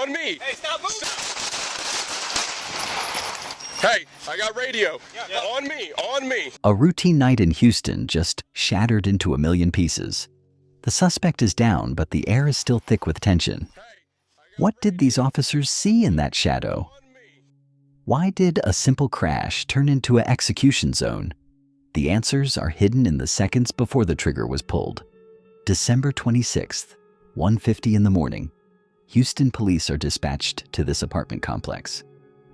On me. Hey, stop moving. Hey, I got radio. Yeah. On me, on me. A routine night in Houston just shattered into a million pieces. The suspect is down, but the air is still thick with tension. What did these officers see in that shadow? Why did a simple crash turn into an execution zone? The answers are hidden in the seconds before the trigger was pulled. December 26th, 1:50 in the morning. Houston police are dispatched to this apartment complex.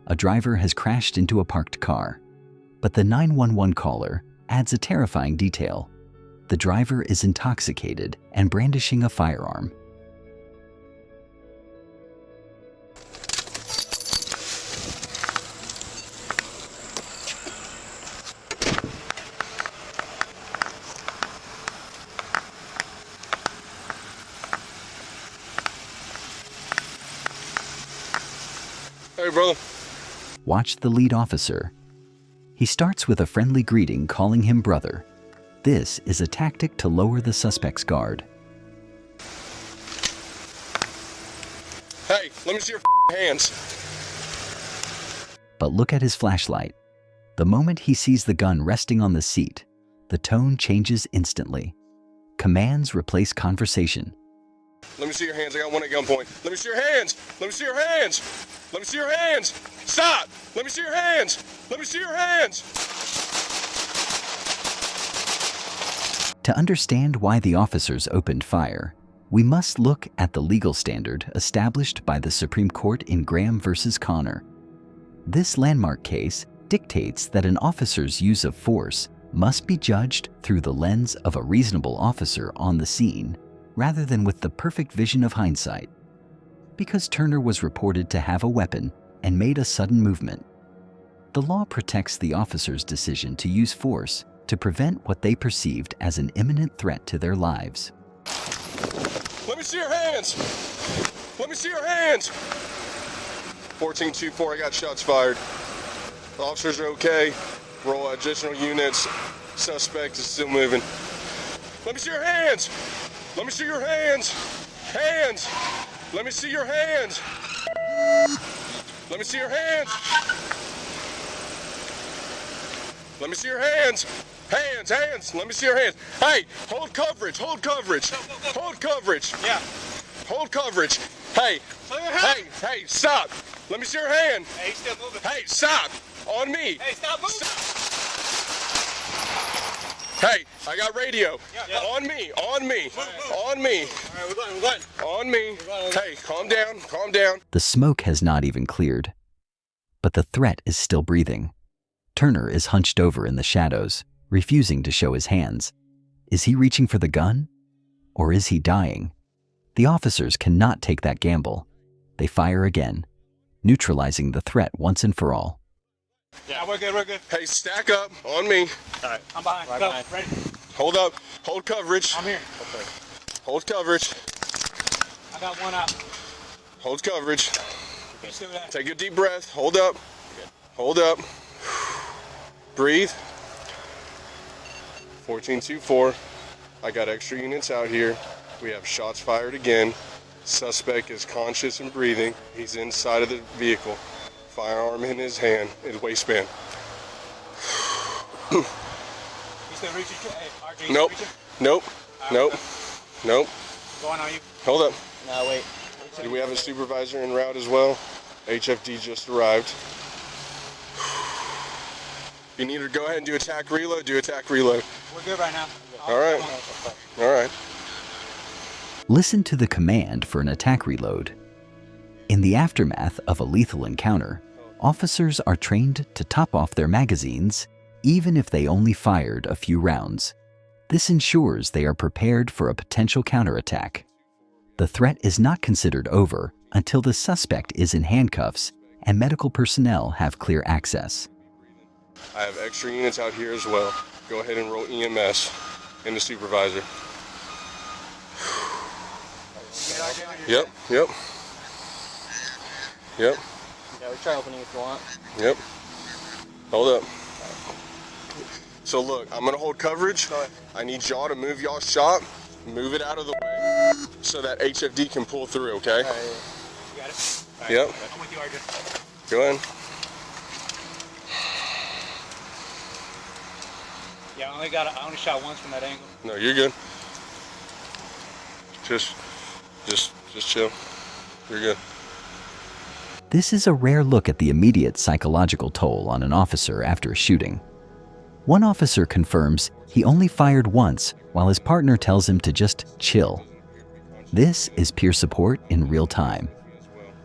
A driver has crashed into a parked car. But the 911 caller adds a terrifying detail. The driver is intoxicated and brandishing a firearm. Hey, brother. Watch the lead officer. He starts with a friendly greeting, calling him brother. This is a tactic to lower the suspect's guard. Hey, let me see your hands. But look at his flashlight. The moment he sees the gun resting on the seat, the tone changes instantly. Commands replace conversation. Let me see your hands. I got one at gunpoint. Let me see your hands. Let me see your hands. Let me see your hands. Stop. Let me see your hands. Let me see your hands. To understand why the officers opened fire, we must look at the legal standard established by the Supreme Court in Graham versus Connor. This landmark case dictates that an officer's use of force must be judged through the lens of a reasonable officer on the scene, rather than with the perfect vision of hindsight. Because Turner was reported to have a weapon and made a sudden movement, the law protects the officer's decision to use force to prevent what they perceived as an imminent threat to their lives. Let me see your hands. Let me see your hands. 14-2-4, I got shots fired. The officers are okay. Roll additional units. Suspect is still moving. Let me see your hands. Let me see your hands. Hands. Let me see your hands. Let me see your hands. Let me see your hands. Hands, hands. Let me see your hands. Hey, hold coverage. Hold coverage. Hold coverage. Yeah. Hold coverage. Hey. Hey, stop. Let me see your hand. Hey, he's still moving. Hey, stop. On me. Hey, stop moving. Stop. Hey, I got radio. Yeah. On me. On me. On me. All right, we're going. On me. Hey, calm down. Calm down. The smoke has not even cleared, but the threat is still breathing. Turner is hunched over in the shadows, refusing to show his hands. Is he reaching for the gun? Or is he dying? The officers cannot take that gamble. They fire again, neutralizing the threat once and for all. Yeah, we're good, we're good. Hey, stack up. On me. All right, I'm behind. Right behind. Ready? Hold up. Hold coverage. I'm here. Okay. Hold coverage. I got one out. Hold coverage. You see that? Take a deep breath. Hold up. Hold up. Breathe. 14-2-4. I got extra units out here. We have shots fired again. Suspect is conscious and breathing. He's inside of the vehicle. Firearm in his hand, his waistband. You still reaching? Hey, RJ, Nope. reaching? Nope. Nope. Nope. Going on you. Hold up. No, wait. Do we have a supervisor en route as well? HFD just arrived. You need to go ahead and do attack reload, do attack reload. We're good right now. All right. All right. Listen to the command for an attack reload. In the aftermath of a lethal encounter, officers are trained to top off their magazines, even if they only fired a few rounds. This ensures they are prepared for a potential counterattack. The threat is not considered over until the suspect is in handcuffs and medical personnel have clear access. I have extra units out here as well. Go ahead and roll EMS and the supervisor. Yep. Yeah, we try opening if you want. Yep. Hold up. So look, I'm gonna hold coverage. I need y'all to move y'all's shop, move it out of the way so that HFD can pull through, okay? All right. You got it? All right. Yep. I'm with you, RJ. Go ahead. Yeah, I only shot once from that angle. No, you're good. Just chill. You're good. This is a rare look at the immediate psychological toll on an officer after a shooting. One officer confirms he only fired once while his partner tells him to just chill. This is peer support in real time.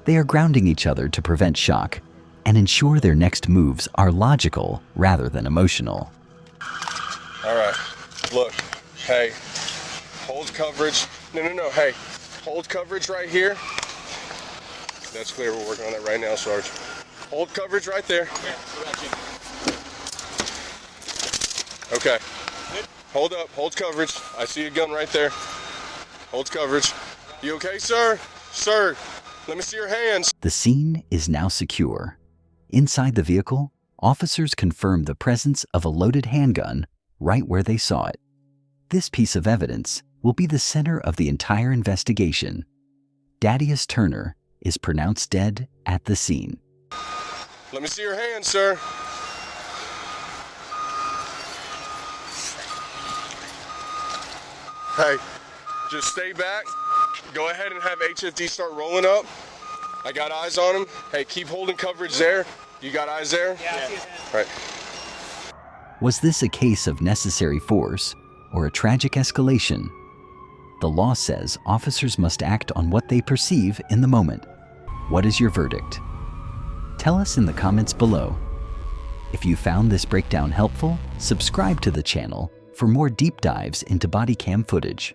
They are grounding each other to prevent shock and ensure their next moves are logical rather than emotional. All right, look, hey, hold coverage. No, hey, hold coverage right here. That's clear, we're working on that right now, Sarge. Hold coverage right there. Okay, hold up, hold coverage. I see a gun right there. Hold coverage. You okay, sir? Sir, let me see your hands. The scene is now secure. Inside the vehicle, officers confirm the presence of a loaded handgun right where they saw it. This piece of evidence will be the center of the entire investigation. Daddius Turner is pronounced dead at the scene. Let me see your hands, sir. Hey, just stay back. Go ahead and have HFD start rolling up. I got eyes on him. Hey, keep holding coverage there. You got eyes there? Yeah, I see his hand. Right. Was this a case of necessary force or a tragic escalation? The law says officers must act on what they perceive in the moment. What is your verdict? Tell us in the comments below. If you found this breakdown helpful, subscribe to the channel for more deep dives into body cam footage.